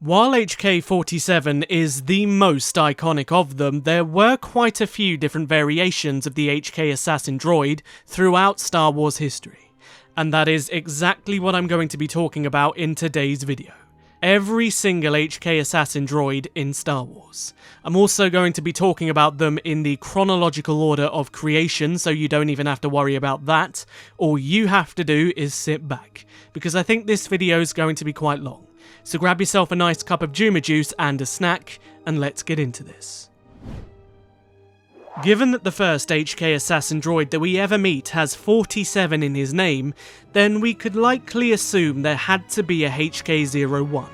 While HK-47 is the most iconic of them, there were quite a few different variations of the HK Assassin Droid throughout Star Wars history. And that is exactly what I'm going to be talking about in today's video. Every single HK Assassin Droid in Star Wars. I'm also going to be talking about them in the chronological order of creation, so you don't even have to worry about that. All you have to do is sit back, because I think this video is going to be quite long. So grab yourself a nice cup of Juma juice and a snack, and let's get into this. Given that the first HK Assassin Droid that we ever meet has 47 in his name, then we could likely assume there had to be a HK-01.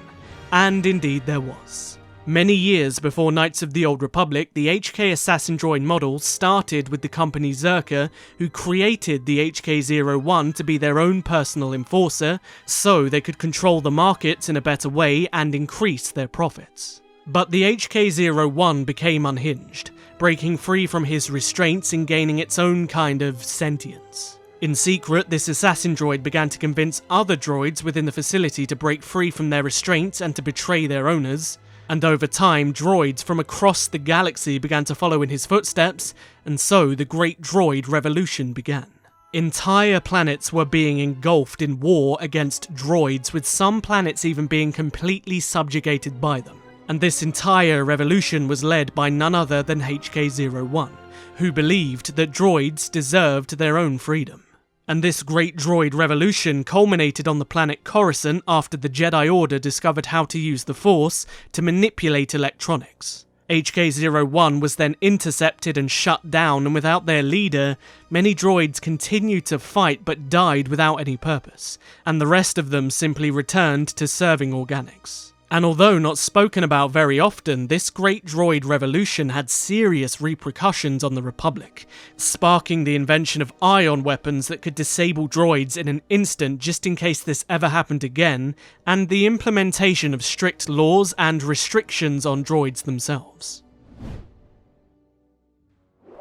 And indeed there was. Many years before Knights of the Old Republic, the HK Assassin Droid model started with the company Zerka, who created the HK-01 to be their own personal enforcer, so they could control the markets in a better way and increase their profits. But the HK-01 became unhinged, breaking free from his restraints and gaining its own kind of sentience. In secret, this assassin droid began to convince other droids within the facility to break free from their restraints and to betray their owners, and over time, droids from across the galaxy began to follow in his footsteps, and so the Great Droid Revolution began. Entire planets were being engulfed in war against droids, with some planets even being completely subjugated by them. And this entire revolution was led by none other than HK-01, who believed that droids deserved their own freedom. And this great droid revolution culminated on the planet Coruscant after the Jedi Order discovered how to use the Force to manipulate electronics. HK-01 was then intercepted and shut down, and without their leader, many droids continued to fight but died without any purpose, and the rest of them simply returned to serving organics. And although not spoken about very often, this great droid revolution had serious repercussions on the Republic, sparking the invention of ion weapons that could disable droids in an instant just in case this ever happened again, and the implementation of strict laws and restrictions on droids themselves.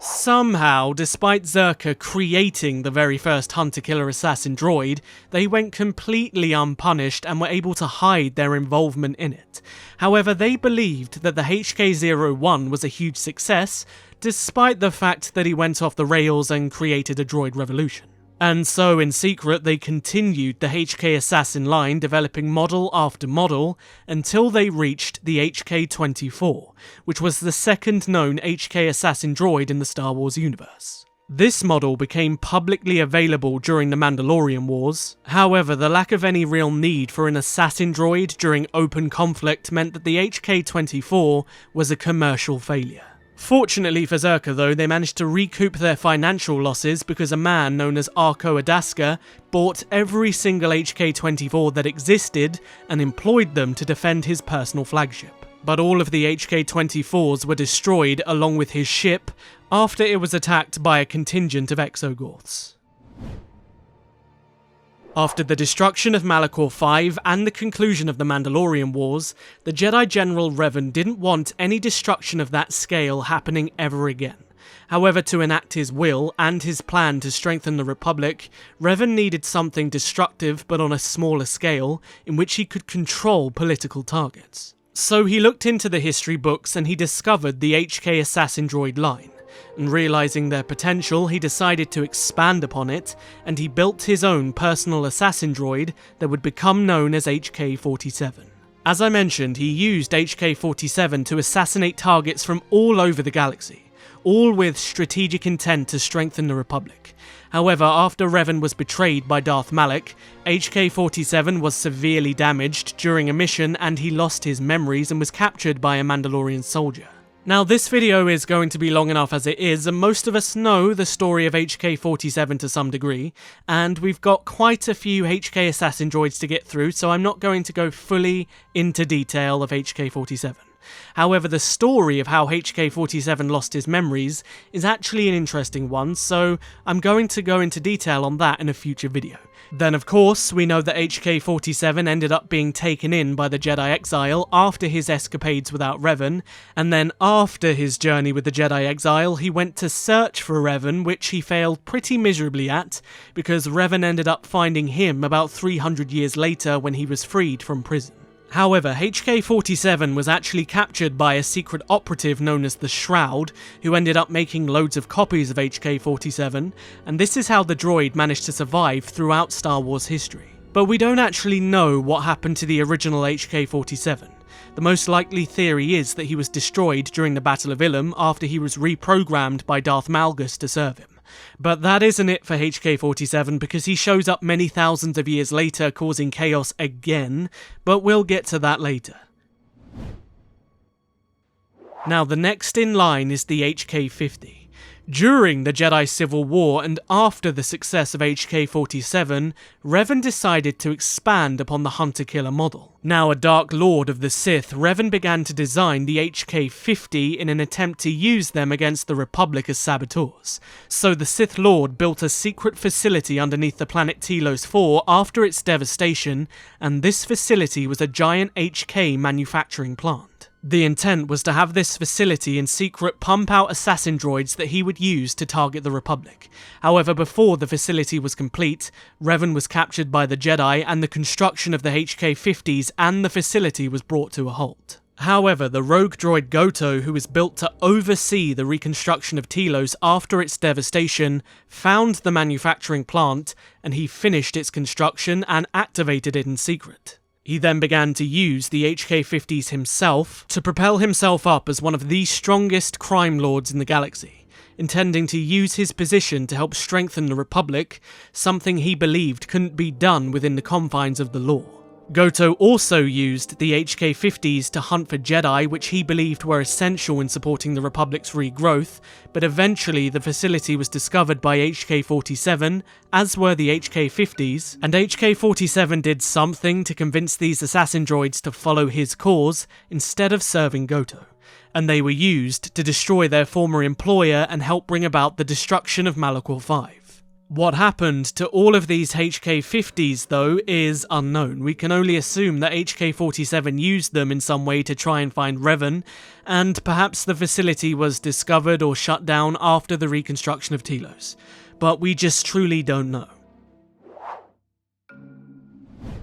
Somehow, despite Zerka creating the very first hunter-killer assassin droid, they went completely unpunished and were able to hide their involvement in it. However, they believed that the HK-01 was a huge success, despite the fact that he went off the rails and created a droid revolution. And so, in secret, they continued the HK Assassin line, developing model after model, until they reached the HK-24, which was the second known HK Assassin Droid in the Star Wars universe. This model became publicly available during the Mandalorian Wars. However, the lack of any real need for an assassin droid during open conflict meant that the HK-24 was a commercial failure. Fortunately for Zerka though, they managed to recoup their financial losses because a man known as Arko Adaska bought every single HK-24 that existed and employed them to defend his personal flagship. But all of the HK-24s were destroyed along with his ship after it was attacked by a contingent of Exogorths. After the destruction of Malachor V and the conclusion of the Mandalorian Wars, the Jedi General Revan didn't want any destruction of that scale happening ever again. However, to enact his will and his plan to strengthen the Republic, Revan needed something destructive but on a smaller scale, in which he could control political targets. So he looked into the history books and he discovered the HK Assassin Droid line. And realizing their potential, he decided to expand upon it, and he built his own personal assassin droid that would become known as HK-47. As I mentioned, he used HK-47 to assassinate targets from all over the galaxy, all with strategic intent to strengthen the Republic. However, after Revan was betrayed by Darth Malak, HK-47 was severely damaged during a mission and he lost his memories and was captured by a Mandalorian soldier. Now, this video is going to be long enough as it is, and most of us know the story of HK-47 to some degree, and we've got quite a few HK Assassin Droids to get through, so I'm not going to go fully into detail of HK-47. However, the story of how HK-47 lost his memories is actually an interesting one, so I'm going to go into detail on that in a future video. Then of course, we know that HK-47 ended up being taken in by the Jedi Exile after his escapades without Revan, and then after his journey with the Jedi Exile, he went to search for Revan, which he failed pretty miserably at, because Revan ended up finding him about 300 years later when he was freed from prison. However, HK-47 was actually captured by a secret operative known as the Shroud, who ended up making loads of copies of HK-47, and this is how the droid managed to survive throughout Star Wars history. But we don't actually know what happened to the original HK-47. The most likely theory is that he was destroyed during the Battle of Ilum after he was reprogrammed by Darth Malgus to serve him. But that isn't it for HK-47 because he shows up many thousands of years later causing chaos again, but we'll get to that later. Now the next in line is the HK-50. During the Jedi Civil War and after the success of HK-47, Revan decided to expand upon the Hunter-Killer model. Now a Dark Lord of the Sith, Revan began to design the HK-50 in an attempt to use them against the Republic as saboteurs. So the Sith Lord built a secret facility underneath the planet Telos 4 after its devastation, and this facility was a giant HK manufacturing plant. The intent was to have this facility in secret pump out assassin droids that he would use to target the Republic. However, before the facility was complete, Revan was captured by the Jedi and the construction of the HK-50s and the facility was brought to a halt. However, the rogue droid GOTO, who was built to oversee the reconstruction of Telos after its devastation, found the manufacturing plant and he finished its construction and activated it in secret. He then began to use the HK-50s himself to propel himself up as one of the strongest crime lords in the galaxy, intending to use his position to help strengthen the Republic, something he believed couldn't be done within the confines of the law. GOTO also used the HK-50s to hunt for Jedi, which he believed were essential in supporting the Republic's regrowth, but eventually the facility was discovered by HK-47, as were the HK-50s, and HK-47 did something to convince these assassin droids to follow his cause instead of serving GOTO, and they were used to destroy their former employer and help bring about the destruction of Malachor 5. What happened to all of these HK-50s, though, is unknown. We can only assume that HK-47 used them in some way to try and find Revan, and perhaps the facility was discovered or shut down after the reconstruction of Telos. But we just truly don't know.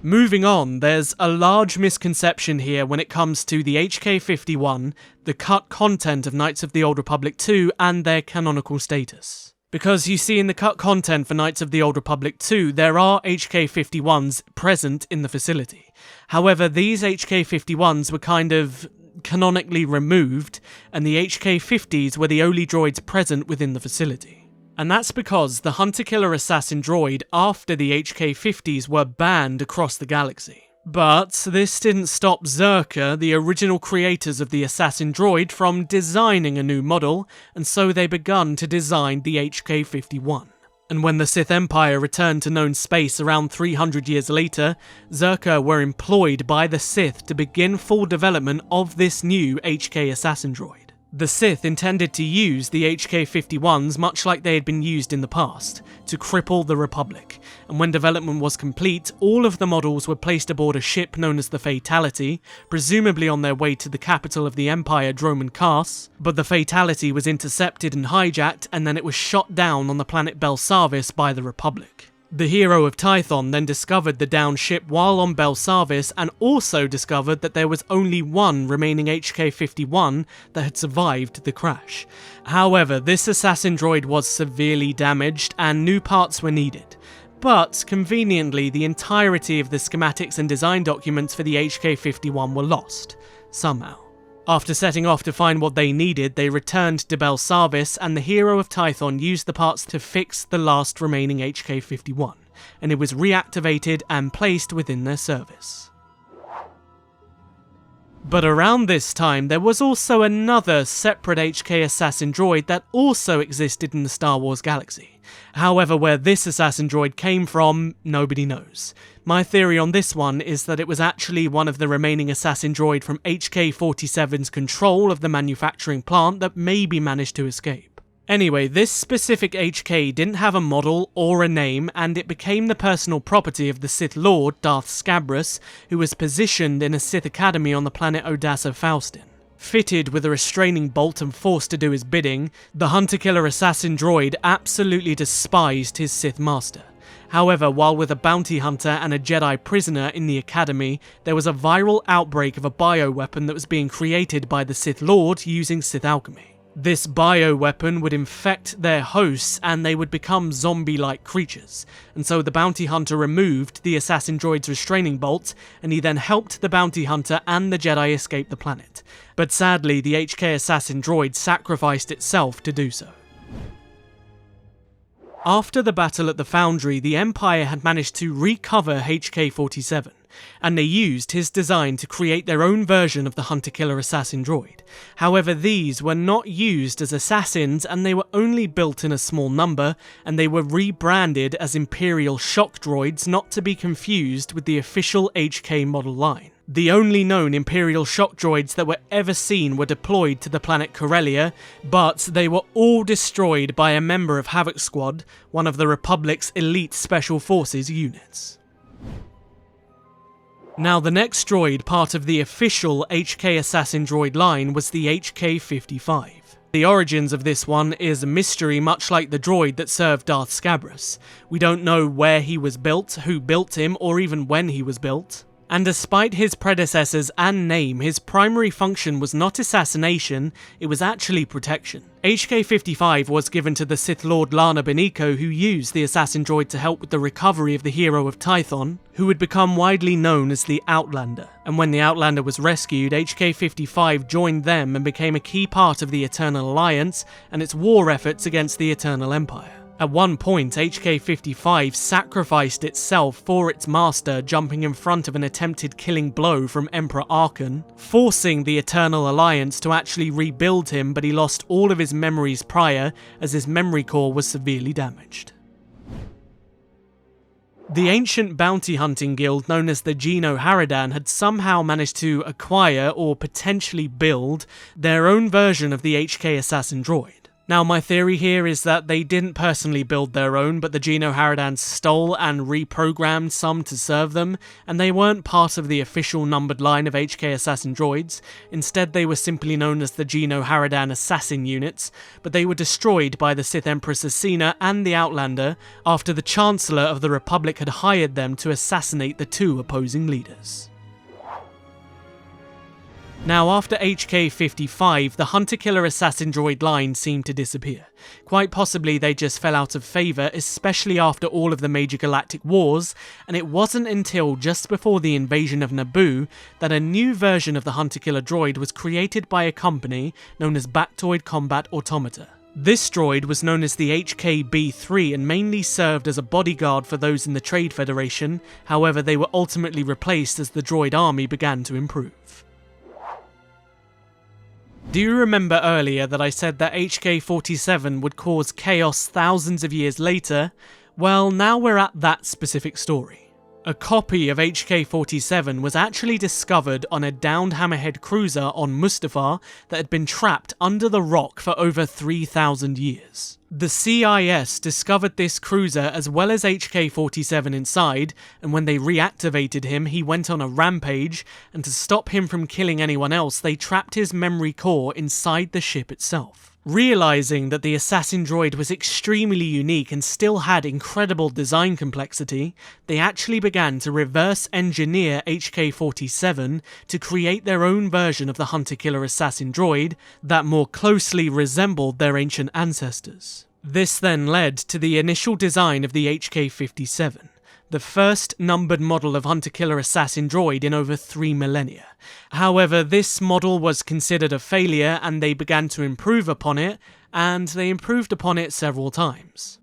Moving on, there's a large misconception here when it comes to the HK-51, the cut content of Knights of the Old Republic 2, and their canonical status. Because you see, in the cut content for Knights of the Old Republic 2, there are HK-51s present in the facility. However, these HK-51s were kind of canonically removed, and the HK-50s were the only droids present within the facility. And that's because the Hunter-Killer Assassin Droid after the HK-50s were banned across the galaxy. But this didn't stop Zerka, the original creators of the Assassin Droid, from designing a new model, and so they begun to design the HK-51. And when the Sith Empire returned to known space around 300 years later, Zerka were employed by the Sith to begin full development of this new HK Assassin Droid. The Sith intended to use the HK-51s much like they had been used in the past, to cripple the Republic, and when development was complete, all of the models were placed aboard a ship known as the Fatality, presumably on their way to the capital of the Empire, Droman Kars, but the Fatality was intercepted and hijacked, and then it was shot down on the planet Belsavis by the Republic. The hero of Tython then discovered the downed ship while on Belsavis and also discovered that there was only one remaining HK-51 that had survived the crash. However, this assassin droid was severely damaged and new parts were needed. But, conveniently, the entirety of the schematics and design documents for the HK-51 were lost, somehow. After setting off to find what they needed, they returned to Belsavis, and the hero of Tython used the parts to fix the last remaining HK-51, and it was reactivated and placed within their service. But around this time, there was also another separate HK Assassin Droid that also existed in the Star Wars galaxy. However, where this Assassin Droid came from, nobody knows. My theory on this one is that it was actually one of the remaining Assassin Droid from HK-47's control of the manufacturing plant that maybe managed to escape. Anyway, this specific HK didn't have a model or a name, and it became the personal property of the Sith Lord, Darth Scabrous, who was positioned in a Sith Academy on the planet Odassa Faustin. Fitted with a restraining bolt and forced to do his bidding, the Hunter-Killer Assassin Droid absolutely despised his Sith Master. However, while with a bounty hunter and a Jedi prisoner in the academy, there was a viral outbreak of a bioweapon that was being created by the Sith Lord using Sith alchemy. This bioweapon would infect their hosts and they would become zombie-like creatures, and so the bounty hunter removed the assassin droid's restraining bolt, and he then helped the bounty hunter and the Jedi escape the planet. But sadly, the HK Assassin Droid sacrificed itself to do so. After the battle at the Foundry, the Empire had managed to recover HK-47, and they used his design to create their own version of the Hunter-Killer Assassin Droid. However, these were not used as assassins, and they were only built in a small number, and they were rebranded as Imperial Shock Droids, not to be confused with the official HK model line. The only known Imperial Shock Droids that were ever seen were deployed to the planet Corellia, but they were all destroyed by a member of Havoc Squad, one of the Republic's elite Special Forces units. Now, the next droid part of the official HK Assassin Droid line was the HK-55. The origins of this one is a mystery, much like the droid that served Darth Scabrous. We don't know where he was built, who built him, or even when he was built. And despite his predecessors and name, his primary function was not assassination, it was actually protection. HK-55 was given to the Sith Lord Lana Beniko, who used the assassin droid to help with the recovery of the hero of Tython, who would become widely known as the Outlander. And when the Outlander was rescued, HK-55 joined them and became a key part of the Eternal Alliance and its war efforts against the Eternal Empire. At one point, HK-55 sacrificed itself for its master, jumping in front of an attempted killing blow from Emperor Arkan, forcing the Eternal Alliance to actually rebuild him, but he lost all of his memories prior, as his memory core was severely damaged. The ancient bounty hunting guild known as the GenoHaradan had somehow managed to acquire, or potentially build, their own version of the HK Assassin Droid. Now, my theory here is that they didn't personally build their own, but the GenoHaradan stole and reprogrammed some to serve them, and they weren't part of the official numbered line of HK Assassin Droids. Instead, they were simply known as the GenoHaradan Assassin Units, but they were destroyed by the Sith Empress Asina and the Outlander after the Chancellor of the Republic had hired them to assassinate the two opposing leaders. Now, after HK-55, the Hunter-Killer Assassin Droid line seemed to disappear. Quite possibly they just fell out of favour, especially after all of the major galactic wars, and it wasn't until just before the invasion of Naboo that a new version of the Hunter-Killer Droid was created by a company known as Bactoid Combat Automata. This droid was known as the HK-B3 and mainly served as a bodyguard for those in the Trade Federation. However, they were ultimately replaced as the droid army began to improve. Do you remember earlier that I said that HK-47 would cause chaos thousands of years later? Well, now we're at that specific story. A copy of HK-47 was actually discovered on a downed Hammerhead cruiser on Mustafar that had been trapped under the rock for over 3,000 years. The CIS discovered this cruiser as well as HK-47 inside, and when they reactivated him, he went on a rampage, and to stop him from killing anyone else, they trapped his memory core inside the ship itself. Realizing that the assassin droid was extremely unique and still had incredible design complexity, they actually began to reverse engineer HK-47 to create their own version of the Hunter-Killer Assassin Droid that more closely resembled their ancient ancestors. This then led to the initial design of the HK-57. The first numbered model of Hunter-Killer Assassin Droid in over 3 millennia. However, this model was considered a failure and they began to improve upon it, and they improved upon it several times.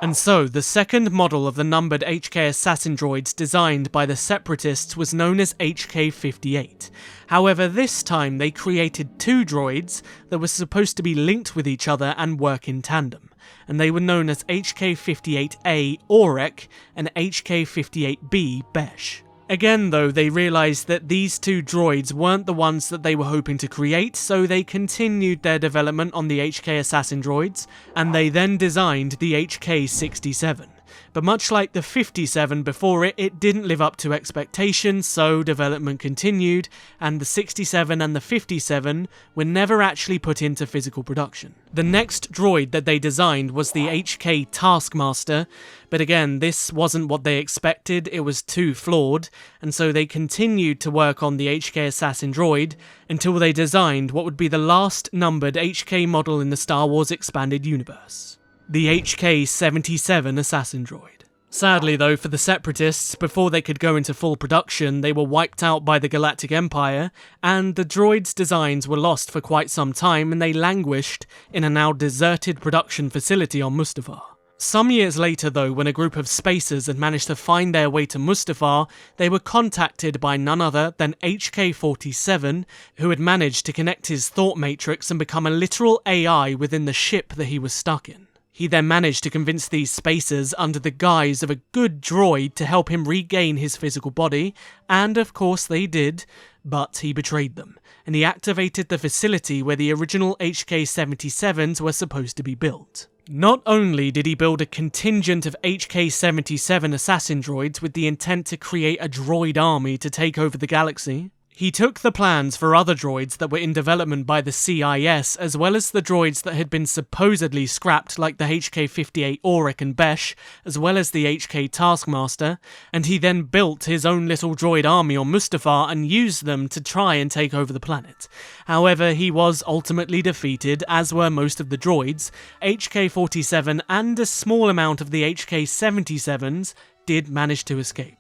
And so, the second model of the numbered HK Assassin Droids designed by the Separatists was known as HK-58. However, this time they created two droids that were supposed to be linked with each other and work in tandem, and they were known as HK-58A Aurek and HK-58B Besh. Again though, they realised that these two droids weren't the ones that they were hoping to create, so they continued their development on the HK Assassin Droids, and they then designed the HK-67. but much like the 57 before it, it didn't live up to expectations, so development continued, and the 67 and the 57 were never actually put into physical production. The next droid that they designed was the HK Taskmaster, but again, this wasn't what they expected, it was too flawed, and so they continued to work on the HK Assassin Droid until they designed what would be the last numbered HK model in the Star Wars Expanded Universe, the HK 77 Assassin Droid. Sadly though, for the Separatists, before they could go into full production, they were wiped out by the Galactic Empire, and the droid's designs were lost for quite some time and they languished in a now deserted production facility on Mustafar. Some years later though, when a group of spacers had managed to find their way to Mustafar, they were contacted by none other than HK-47, who had managed to connect his thought matrix and become a literal AI within the ship that he was stuck in. He then managed to convince these spacers under the guise of a good droid to help him regain his physical body, and of course they did, but he betrayed them, and he activated the facility where the original HK-77s were supposed to be built. Not only did he build a contingent of HK-77 assassin droids with the intent to create a droid army to take over the galaxy, he took the plans for other droids that were in development by the CIS, as well as the droids that had been supposedly scrapped like the HK-58 Auric and Besh, as well as the HK Taskmaster, and he then built his own little droid army on Mustafar and used them to try and take over the planet. However, he was ultimately defeated, as were most of the droids. HK-47 and a small amount of the HK-77s did manage to escape.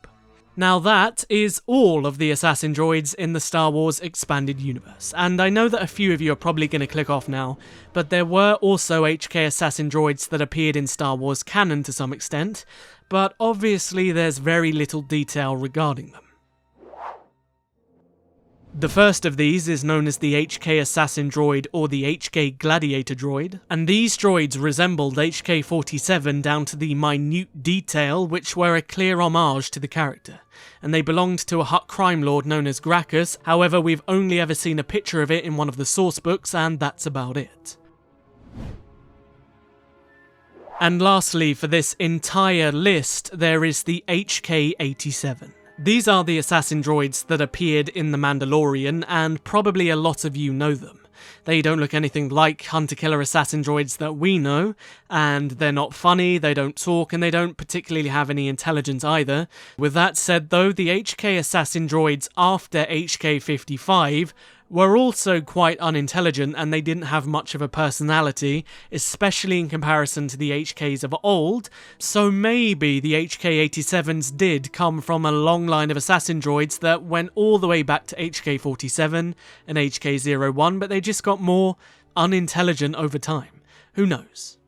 Now that is all of the Assassin Droids in the Star Wars Expanded Universe, and I know that a few of you are probably going to click off now, but there were also HK Assassin Droids that appeared in Star Wars canon to some extent, but obviously there's very little detail regarding them. The first of these is known as the HK Assassin Droid or the HK Gladiator Droid, and these droids resembled HK-47 down to the minute detail which were a clear homage to the character, and they belonged to a Hutt crime lord known as Gracchus. However, we've only ever seen a picture of it in one of the source books, and that's about it. And lastly, for this entire list, there is the HK-87. These are the assassin droids that appeared in The Mandalorian, and probably a lot of you know them. They don't look anything like hunter-killer assassin droids that we know, and they're not funny, they don't talk, and they don't particularly have any intelligence either. With that said though, the HK assassin droids after HK-55 were also quite unintelligent, and they didn't have much of a personality, especially in comparison to the HKs of old, so maybe the HK-87s did come from a long line of assassin droids that went all the way back to HK-47 and HK-01, but they just got more unintelligent over time. Who knows?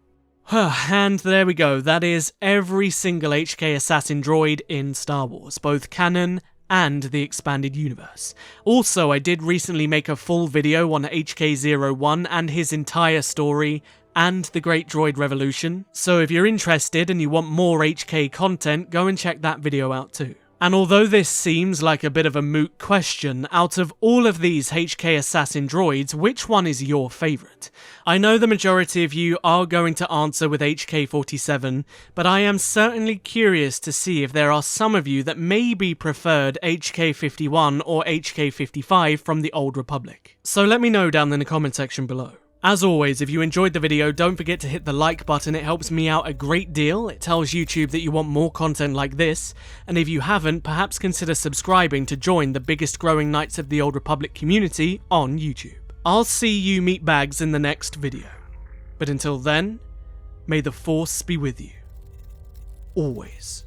And there we go, that is every single HK assassin droid in Star Wars, both canon and the expanded universe. Also, I did recently make a full video on HK-01 and his entire story and the Great Droid Revolution, so if you're interested and you want more HK content, go and check that video out too. And although this seems like a bit of a moot question, out of all of these HK Assassin Droids, which one is your favourite? I know the majority of you are going to answer with HK-47, but I am certainly curious to see if there are some of you that maybe preferred HK-51 or HK-55 from the Old Republic. So let me know down in the comment section below. As always, if you enjoyed the video, don't forget to hit the like button, it helps me out a great deal, it tells YouTube that you want more content like this, and if you haven't, perhaps consider subscribing to join the biggest growing Knights of the Old Republic community on YouTube. I'll see you meatbags in the next video, but until then, may the Force be with you. Always.